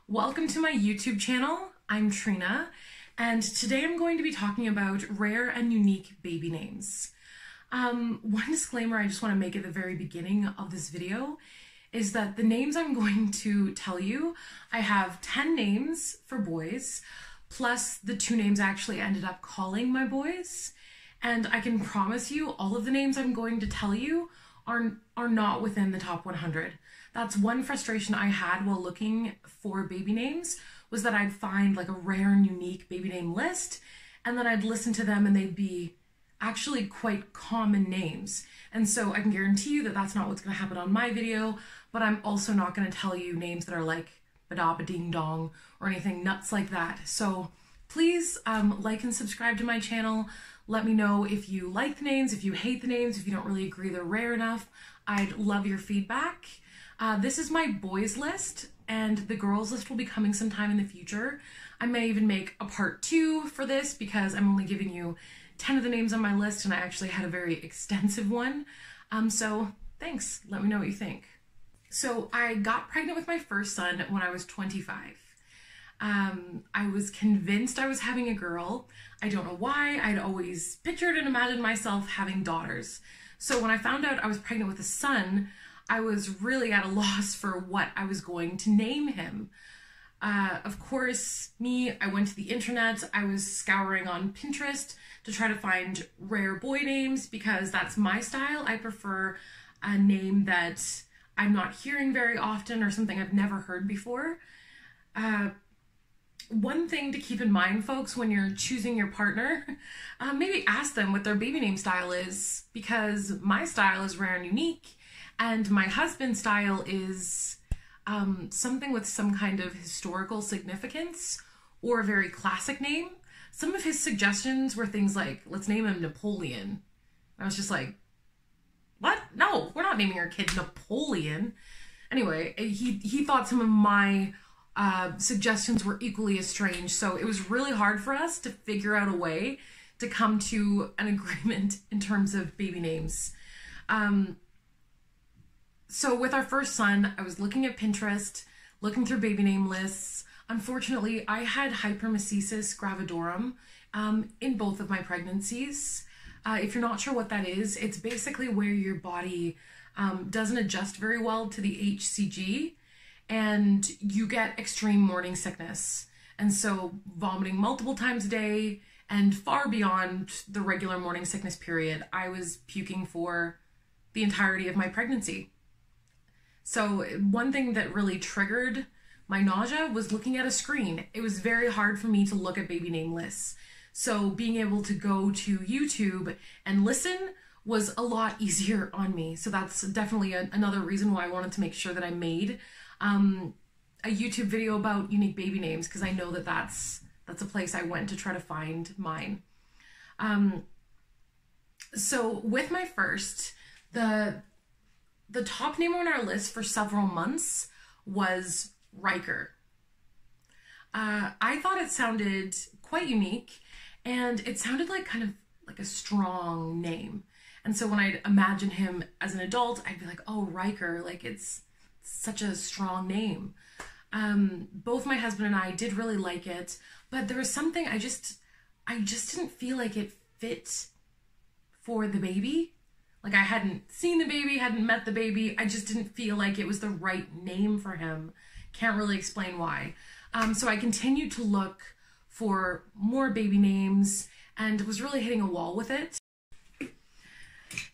Welcome to my YouTube channel. I'm Trina, and today I'm going to be talking about rare and unique baby names. One disclaimer I just want to make at the very beginning of this video is that the names I'm going to tell you, I have 10 names for boys, plus the 2 names I actually ended up calling my boys. And I can promise you all of the names I'm going to tell you are not within the top 100. That's one frustration I had while looking for baby names, was that I'd find like a rare and unique baby name list, and then I'd listen to them and they'd be actually quite common names. And so I can guarantee you that that's not what's going to happen on my video, but I'm also not going to tell you names that are like badaba ding dong or anything nuts like that. So please like and subscribe to my channel. Let me know if you like the names, if you hate the names, if you don't really agree they're rare enough. I'd love your feedback. This is my boys list, and the girls list will be coming sometime in the future. I may even make a part 2 for this because I'm only giving you 10 of the names on my list, and I actually had a very extensive one. So thanks, let me know what you think. So I got pregnant with my first son when I was 25. I was convinced I was having a girl. I don't know why. I'd always pictured and imagined myself having daughters. So when I found out I was pregnant with a son, I was really at a loss for what I was going to name him. Of course, I went to the internet. I was scouring on Pinterest to try to find rare boy names because that's my style. I prefer a name that I'm not hearing very often or something I've never heard before. One thing to keep in mind, folks, when you're choosing your partner, maybe ask them what their baby name style is, because my style is rare and unique, and my husband's style is something with some kind of historical significance or a very classic name. Some of his suggestions were things like, let's name him Napoleon. I was just like, what? No, we're not naming our kid Napoleon. Anyway, he thought some of my suggestions were equally as strange, so it was really hard for us to figure out a way to come to an agreement in terms of baby names. So with our first son, I was looking at Pinterest, looking through baby name lists. Unfortunately, I had hypermemesis gravidorum in both of my pregnancies. If you're not sure what that is, it's basically where your body doesn't adjust very well to the HCG, and you get extreme morning sickness. And so vomiting multiple times a day and far beyond the regular morning sickness period, I was puking for the entirety of my pregnancy. So one thing that really triggered my nausea was looking at a screen. It was very hard for me to look at baby name lists. So being able to go to YouTube and listen was a lot easier on me. So that's definitely another reason why I wanted to make sure that I made a YouTube video about unique baby names, because I know that that's a place I went to try to find mine. So with my first, the top name on our list for several months was Riker. I thought it sounded quite unique, and it sounded like kind of like a strong name. And so when I'd imagine him as an adult, I'd be like, oh, Riker, like it's such a strong name. Both my husband and I did really like it, but there was something I just didn't feel like it fit for the baby. Like I hadn't seen the baby, hadn't met the baby. I just didn't feel like it was the right name for him. Can't really explain why. So I continued to look for more baby names and was really hitting a wall with it.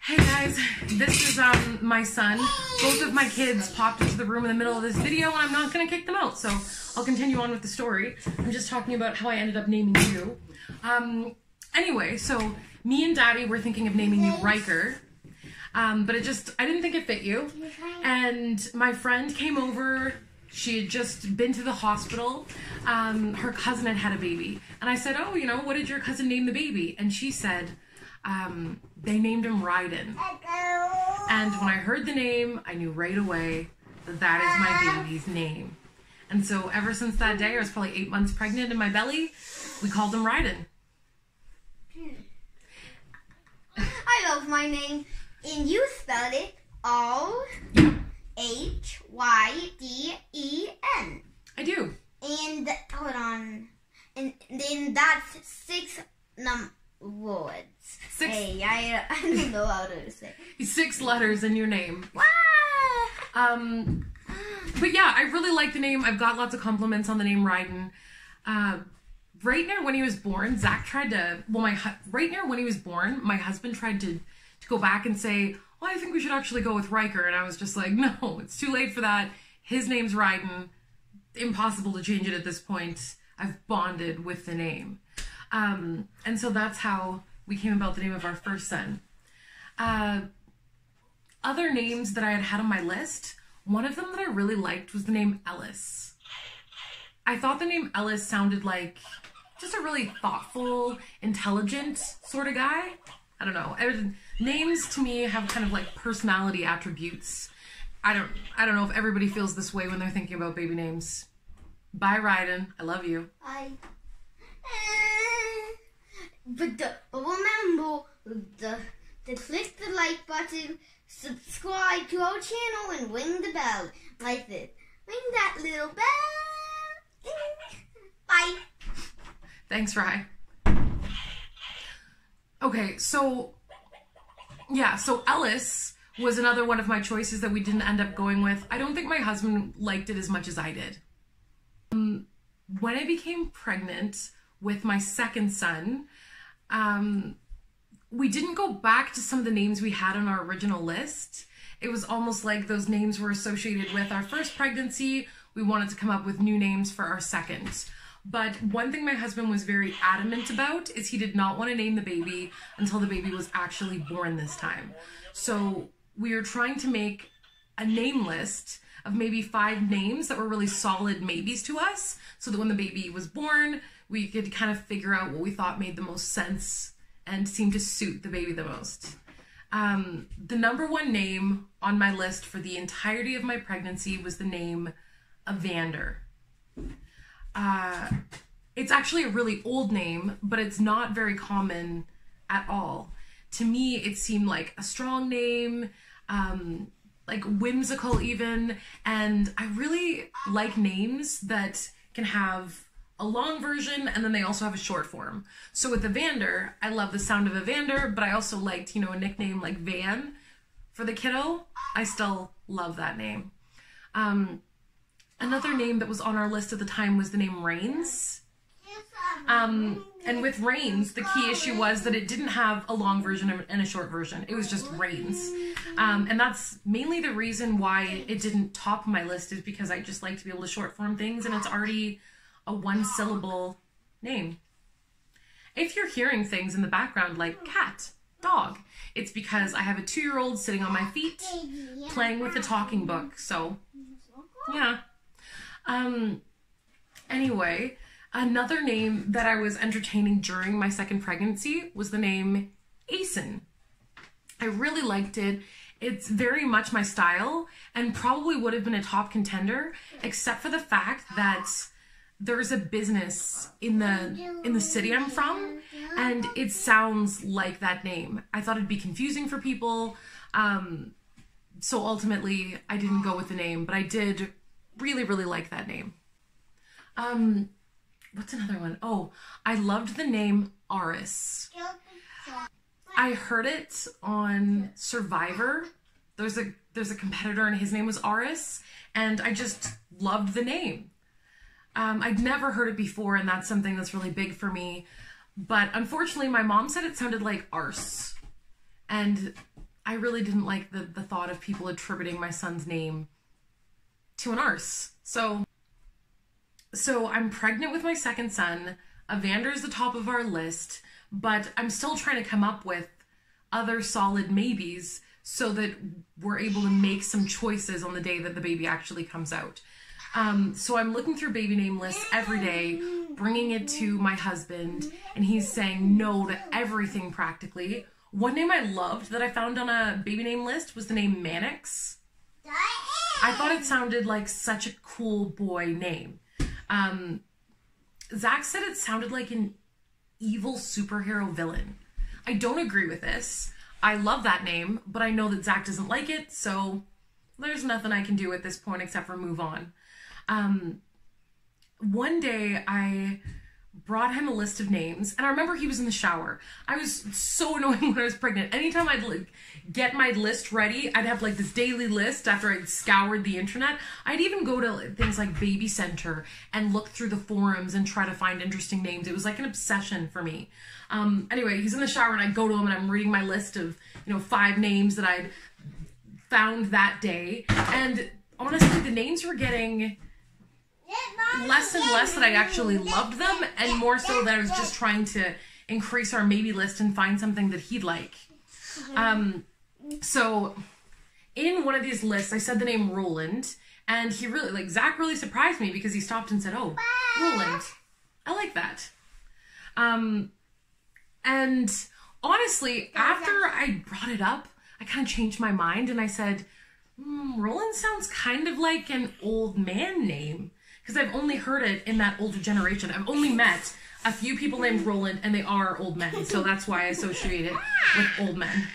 Hey guys, this is my son. Both of my kids popped into the room in the middle of this video, and I'm not gonna kick them out, so I'll continue on with the story. I'm just talking about how I ended up naming you. Anyway, so me and Daddy were thinking of naming you Riker. But I didn't think it fit you. And my friend came over. She had just been to the hospital. Her cousin had had a baby. And I said, oh, what did your cousin name the baby? And she said, they named him RHYDEN. And when I heard the name, I knew right away that that is my baby's name. And so ever since that day, I was probably 8 months pregnant in my belly, we called him RHYDEN. I love my name. And you spelled it R-H-Y-D-E-N. I do. And hold on. And then that's 6 words. 6. Hey, I don't know how to say. 6 letters in your name. Wow. But yeah, I really like the name. I've got lots of compliments on the name RHYDEN. Right near when he was born, Zach tried to, right near when he was born, my husband tried to go back and say, well, I think we should actually go with Riker. And I was just like, no, it's too late for that. His name's RHYDEN. Impossible to change it at this point. I've bonded with the name. And so that's how we came about the name of our first son. Other names that I had on my list, one of them that I really liked was the name ELLIS. I thought the name ELLIS sounded like just a really thoughtful, intelligent sort of guy. I don't know. Names to me have kind of like personality attributes. I don't know if everybody feels this way when they're thinking about baby names. Bye, RHYDEN. I love you. But remember to click the like button, subscribe to our channel, and ring the bell like this. Ring that little bell. Bye. Thanks, Rye. Okay, so yeah, so ELLIS was another one of my choices that we didn't end up going with. I don't think my husband liked it as much as I did. When I became pregnant with my second son, we didn't go back to some of the names we had on our original list. It was almost like those names were associated with our first pregnancy. We wanted to come up with new names for our second. But one thing my husband was very adamant about is he did not want to name the baby until the baby was actually born this time. So we were trying to make a name list of maybe 5 names that were really solid maybes to us, so that when the baby was born, we could kind of figure out what we thought made the most sense and seemed to suit the baby the most. The number 1 name on my list for the entirety of my pregnancy was the name EVANDER. It's actually a really old name, but it's not very common at all. To me, it seemed like a strong name, like whimsical even, and I really like names that can have a long version and then they also have a short form. So with EVANDER, I love the sound of EVANDER, but I also liked, a nickname like Van for the kiddo. I still love that name. Another name that was on our list at the time was the name Rains. And with Rains, the key issue was that it didn't have a long version and a short version. It was just Rains. And that's mainly the reason why it didn't top my list, is because I just like to be able to short form things and it's already a 1-syllable name. If you're hearing things in the background like cat, dog, it's because I have a 2-year-old sitting on my feet playing with a talking book. So, yeah. Anyway, another name that I was entertaining during my second pregnancy was the name Asen. I really liked it. It's very much my style and probably would have been a top contender, except for the fact that there's a business in the city I'm from and it sounds like that name. I thought it'd be confusing for people. So ultimately I didn't go with the name, but I did really, really like that name. What's another one? Oh, I loved the name Aris. I heard it on Survivor. There's a competitor and his name was Aris, and I just loved the name. I'd never heard it before, and that's something that's really big for me. But unfortunately, my mom said it sounded like arse, and I really didn't like the thought of people attributing my son's name to an arse. So I'm pregnant with my second son. Evander's the top of our list, but I'm still trying to come up with other solid maybes so that we're able to make some choices on the day that the baby actually comes out. So I'm looking through baby name lists every day, bringing it to my husband, and he's saying no to everything practically. One name I loved that I found on a baby name list was the name MANNIX. I thought it sounded like such a cool boy name. Zach said it sounded like an evil superhero villain. I don't agree with this. I love that name, but I know that Zach doesn't like it, so there's nothing I can do at this point except for move on. one day I brought him a list of names, and I remember he was in the shower. I was so annoying when I was pregnant. Anytime I'd like get my list ready, I'd have like this daily list after I'd scoured the internet. I'd even go to things like Baby Center and look through the forums and try to find interesting names. It was like an obsession for me. Anyway, he's in the shower and I go to him and I'm reading my list of, 5 names that I'd found that day. And honestly, the names were getting less and less that I actually loved them, and more so that I was just trying to increase our maybe list and find something that he'd like. So in one of these lists, I said the name Roland, and he really, Zach really surprised me because he stopped and said, "Oh, Roland, I like that." And honestly, after I brought it up, I kind of changed my mind and I said, Roland sounds kind of like an old man name. Because I've only heard it in that older generation. I've only met a few people named Roland, and they are old men. So that's why I associate it with old men.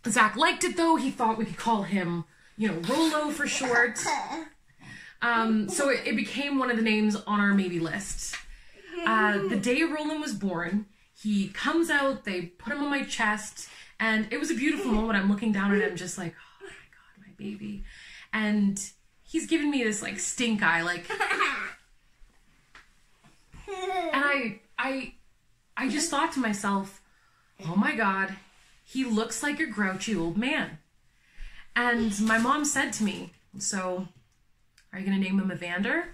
Zach liked it, though. He thought we could call him, Rolo for short. So it became one of the names on our maybe list. The day Roland was born, he comes out, they put him on my chest, and it was a beautiful moment. I'm looking down at him just like, oh my God, my baby. And he's giving me this stink eye, and I just thought to myself, oh my God, he looks like a grouchy old man. And my mom said to me, so are you gonna name him Evander?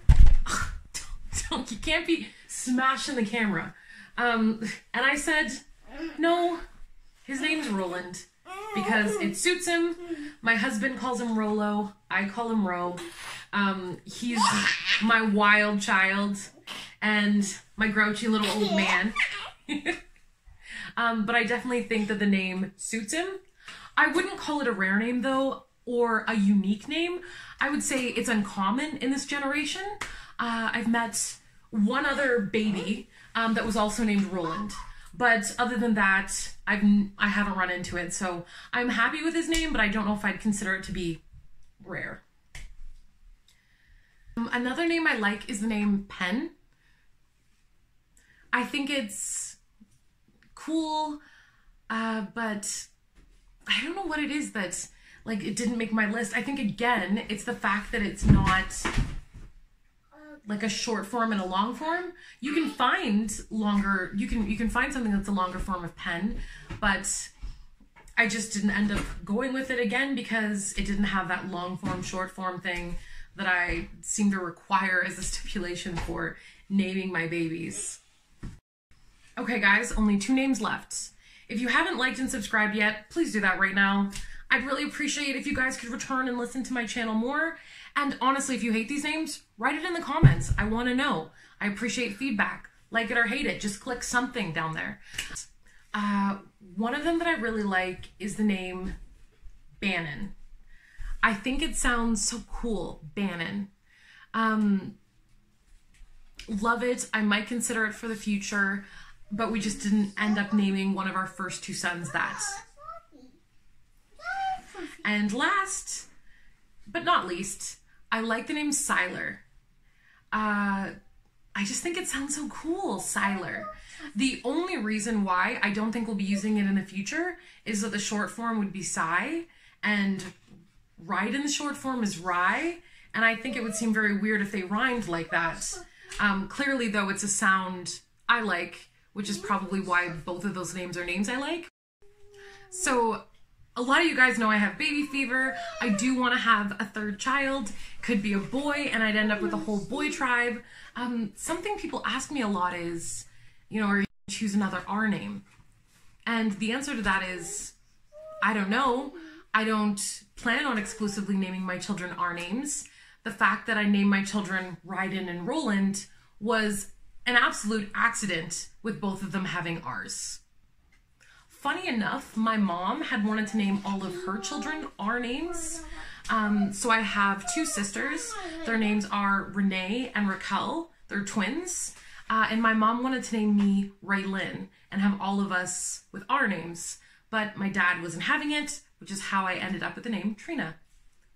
Don't, you can't be smashing the camera. And I said, no, his name's Roland. Because it suits him. My husband calls him Rolo. I call him Ro. He's my wild child and my grouchy little old man. But I definitely think that the name suits him. I wouldn't call it a rare name though, or a unique name. I would say it's uncommon in this generation. I've met one other baby that was also named Roland. But other than that, I haven't run into it. So I'm happy with his name, but I don't know if I'd consider it to be rare. Another name I like is the name Pen. I think it's cool, but I don't know what it is that it didn't make my list. I think again, it's the fact that it's not like a short form and a long form. You can find longer, you can find something that's a longer form of Pen, but I just didn't end up going with it again because it didn't have that long form, short form thing that I seem to require as a stipulation for naming my babies. Okay guys, only 2 names left. If you haven't liked and subscribed yet, please do that right now. I'd really appreciate if you guys could return and listen to my channel more. And honestly, if you hate these names, write it in the comments. I want to know. I appreciate feedback. Like it or hate it, just click something down there. One of them that I really like is the name Bannon. I think it sounds so cool, Bannon. Love it. I might consider it for the future, but we just didn't end up naming one of our first 2 sons that. And last, but not least, I like the name SYLER. I just think it sounds so cool, SYLER. The only reason why I don't think we'll be using it in the future is that the short form would be Sy, and RHYDEN, the short form, is Rye, and I think it would seem very weird if they rhymed like that. Clearly, though, it's a sound I like, which is probably why both of those names are names I like. So a lot of you guys know I have baby fever. I do want to have a 3rd child. Could be a boy, and I'd end up with a whole boy tribe. Something people ask me a lot is, are you going to choose another R name? And the answer to that is, I don't know. I don't plan on exclusively naming my children R names. The fact that I named my children RHYDEN and Roland was an absolute accident with both of them having R's. Funny enough, my mom had wanted to name all of her children R names. So I have 2 sisters. Their names are Renee and Raquel. They're twins. And my mom wanted to name me RHYDEN and have all of us with R names. But my dad wasn't having it, which is how I ended up with the name Trina.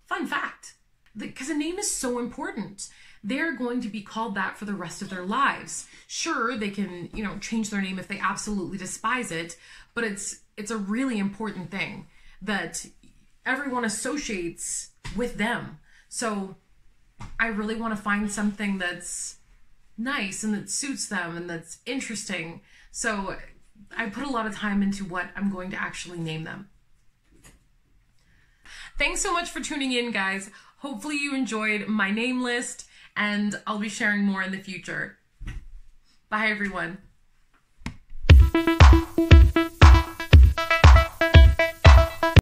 Fun fact. because a name is so important. They're going to be called that for the rest of their lives. Sure, they can, you know, change their name if they absolutely despise it, but it's a really important thing that everyone associates with them. So I really want to find something that's nice and that suits them and that's interesting. So I put a lot of time into what I'm going to actually name them. Thanks so much for tuning in, guys. Hopefully you enjoyed my name list, and I'll be sharing more in the future. Bye, everyone.